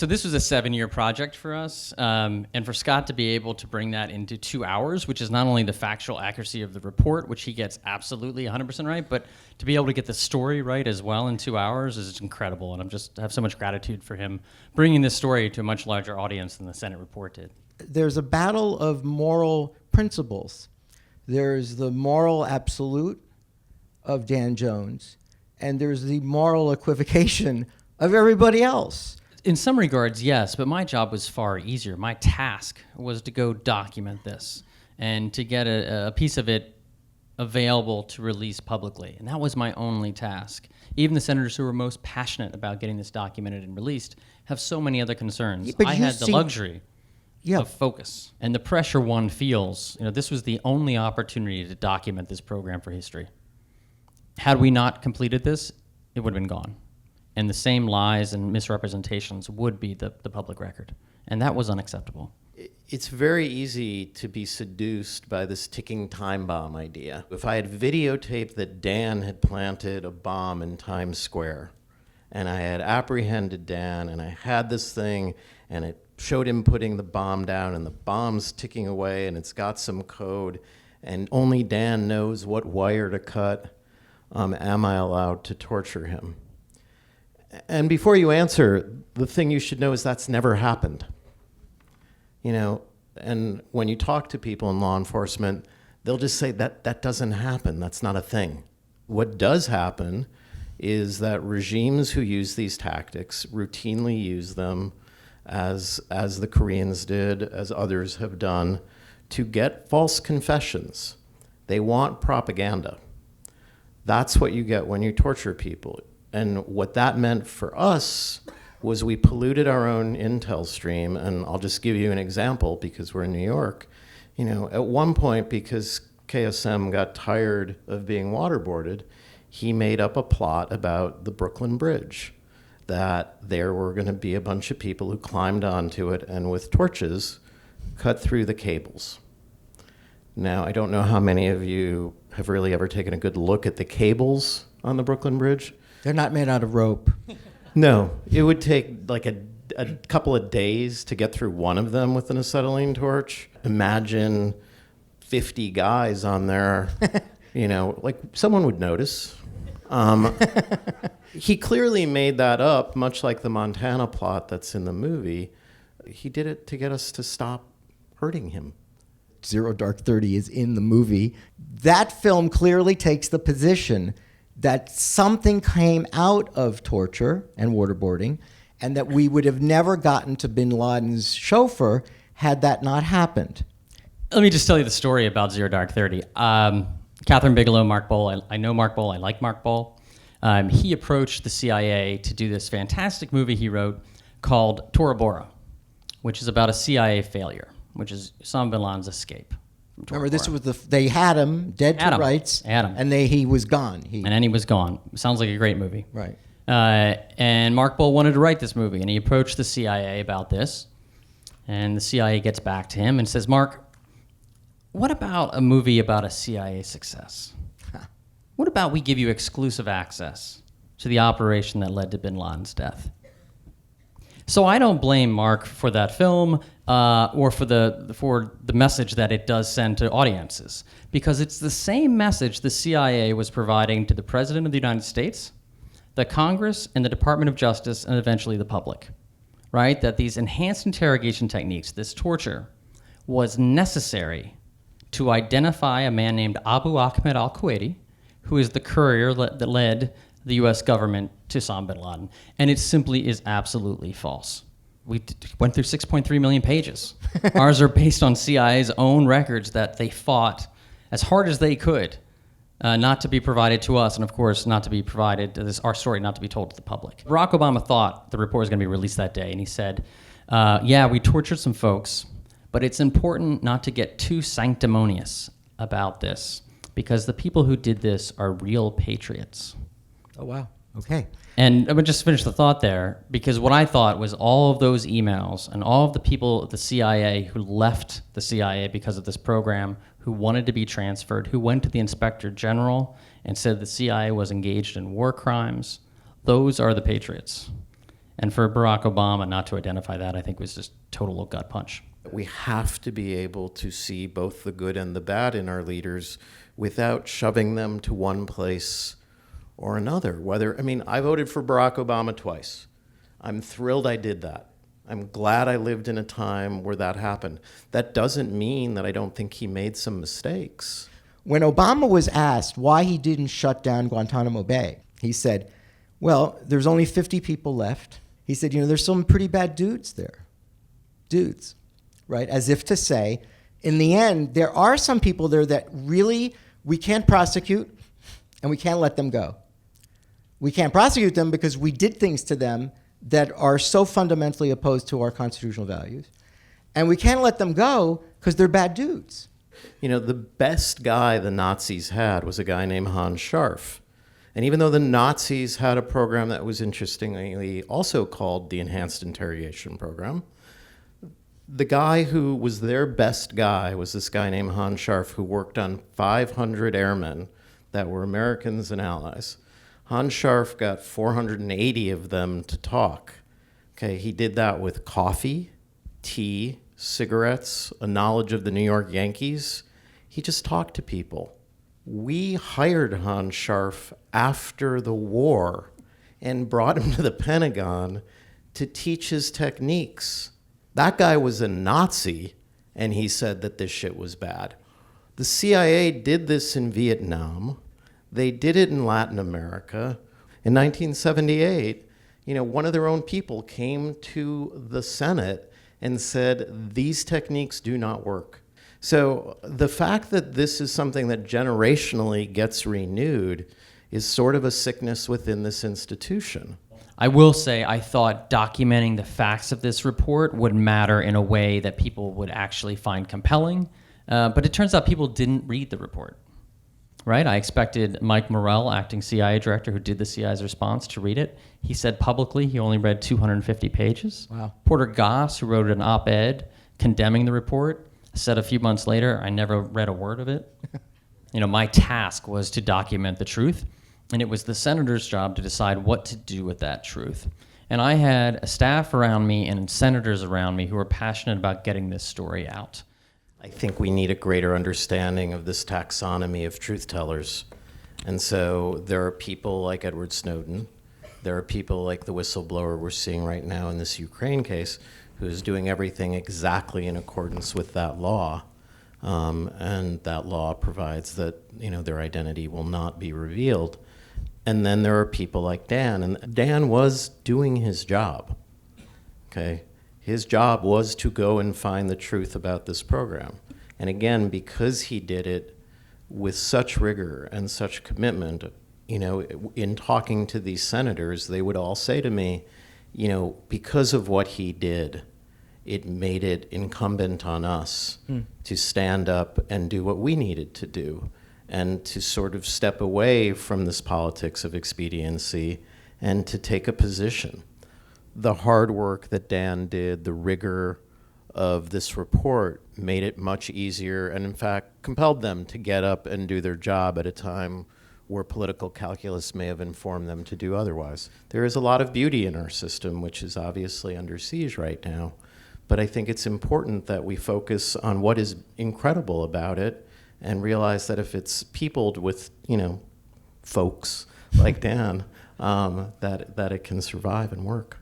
So this was a 7-year project for us, and for Scott to be able to bring that into 2 hours, which is not only the factual accuracy of the report, which he gets absolutely 100% right, but to be able to get the story right as well in 2 hours is incredible, and I have so much gratitude for him bringing this story to a much larger audience than the Senate report did. There's a battle of moral principles. There's the moral absolute of Dan Jones, and there's the moral equivocation of everybody else. In some regards, yes, but my job was far easier. My task was to go document this and to get a piece of it available to release publicly, and that was my only task. Even the senators who were most passionate about getting this documented and released have so many other concerns. But I had the luxury of focus and the pressure one feels. This was the only opportunity to document this program for history. Had we not completed this, it would have been gone. And the same lies and misrepresentations would be the public record. And that was unacceptable. It's very easy to be seduced by this ticking time bomb idea. If I had videotaped that Dan had planted a bomb in Times Square, and I had apprehended Dan, and I had this thing, and it showed him putting the bomb down, and the bomb's ticking away, and it's got some code, and only Dan knows what wire to cut, am I allowed to torture him? And before you answer, the thing you should know is that's never happened. And when you talk to people in law enforcement, they'll just say that doesn't happen. That's not a thing. What does happen is that regimes who use these tactics routinely use them, as the Koreans did, as others have done, to get false confessions. They want propaganda. That's what you get when you torture people. And what that meant for us was we polluted our own intel stream. And I'll just give you an example because we're in New York. At one point, because KSM got tired of being waterboarded, he made up a plot about the Brooklyn Bridge, that there were going to be a bunch of people who climbed onto it and with torches cut through the cables. Now, I don't know how many of you have really ever taken a good look at the cables on the Brooklyn Bridge. They're not made out of rope. No, it would take like a couple of days to get through one of them with an acetylene torch. Imagine 50 guys on there, like someone would notice. He clearly made that up, much like the Montana plot that's in the movie. He did it to get us to stop hurting him. Zero Dark 30 is in the movie. That film clearly takes the position that something came out of torture and waterboarding, and that we would have never gotten to bin Laden's chauffeur had that not happened. Let me just tell you the story about Zero Dark 30. Catherine Bigelow, Mark Bowl. I know Mark Bowl. I like Mark Bowl. He approached the CIA to do this fantastic movie he wrote called Tora Bora, which is about a CIA failure, which is Osama bin Laden's escape. Remember, this was they had him dead to rights, and he was gone. And then he was gone. Sounds like a great movie. Right. And Mark Bowl wanted to write this movie, and he approached the CIA about this. And the CIA gets back to him and says, Mark, what about a movie about a CIA success? What about we give you exclusive access to the operation that led to bin Laden's death? So I don't blame Mark for that film or for the message that it does send to audiences, because it's the same message the CIA was providing to the President of the United States, the Congress, and the Department of Justice, and eventually the public, right? That these enhanced interrogation techniques, this torture, was necessary to identify a man named Abu Ahmed al-Kuwaiti, who is the courier that led the U.S. government to Osama bin Laden. And it simply is absolutely false. We went through 6.3 million pages. Ours are based on CIA's own records that they fought as hard as they could not to be provided to us, and of course not to be provided, our story not to be told to the public. Barack Obama thought the report was going to be released that day, and he said, yeah, we tortured some folks, but it's important not to get too sanctimonious about this, because the people who did this are real patriots. Oh, wow. Okay. And I'm going to just finish the thought there, because what I thought was all of those emails and all of the people at the CIA who left the CIA because of this program, who wanted to be transferred, who went to the Inspector General and said the CIA was engaged in war crimes, those are the patriots. And for Barack Obama not to identify that, I think was just total gut punch. We have to be able to see both the good and the bad in our leaders without shoving them to one place or another. I voted for Barack Obama twice. I'm thrilled I did that. I'm glad I lived in a time where that happened. That doesn't mean that I don't think he made some mistakes. When Obama was asked why he didn't shut down Guantanamo Bay, he said, well, there's only 50 people left. He said, there's some pretty bad dudes there. Dudes, right? As if to say, in the end, there are some people there that really we can't prosecute and we can't let them go. We can't prosecute them because we did things to them that are so fundamentally opposed to our constitutional values. And we can't let them go because they're bad dudes. The best guy the Nazis had was a guy named Hans Scharf. And even though the Nazis had a program that was interestingly also called the Enhanced Interrogation Program, the guy who was their best guy was this guy named Hans Scharf, who worked on 500 airmen that were Americans and allies. Hans Scharf got 480 of them to talk. Okay, he did that with coffee, tea, cigarettes, a knowledge of the New York Yankees. He just talked to people. We hired Hans Scharf after the war and brought him to the Pentagon to teach his techniques. That guy was a Nazi, and he said that this shit was bad. The CIA did this in Vietnam. They did it in Latin America. In 1978, one of their own people came to the Senate and said, these techniques do not work. So the fact that this is something that generationally gets renewed is sort of a sickness within this institution. I will say I thought documenting the facts of this report would matter in a way that people would actually find compelling, but it turns out people didn't read the report. Right? I expected Mike Morrell, acting CIA director who did the CIA's response, to read it. He said publicly he only read 250 pages. Wow. Porter Goss, who wrote an op-ed condemning the report, said a few months later, I never read a word of it. My task was to document the truth, and it was the senator's job to decide what to do with that truth. And I had a staff around me and senators around me who were passionate about getting this story out. I think we need a greater understanding of this taxonomy of truth tellers. And so there are people like Edward Snowden. There are people like the whistleblower we're seeing right now in this Ukraine case, who is doing everything exactly in accordance with that law. And that law provides that their identity will not be revealed. And then there are people like Dan. And Dan was doing his job. Okay? His job was to go and find the truth about this program. And again, because he did it with such rigor and such commitment, in talking to these senators, they would all say to me, because of what he did, it made it incumbent on us to stand up and do what we needed to do, and to sort of step away from this politics of expediency and to take a position. The hard work that Dan did, the rigor of this report, made it much easier and, in fact, compelled them to get up and do their job at a time where political calculus may have informed them to do otherwise. There is a lot of beauty in our system, which is obviously under siege right now. But I think it's important that we focus on what is incredible about it and realize that if it's peopled with, folks like Dan, that it can survive and work.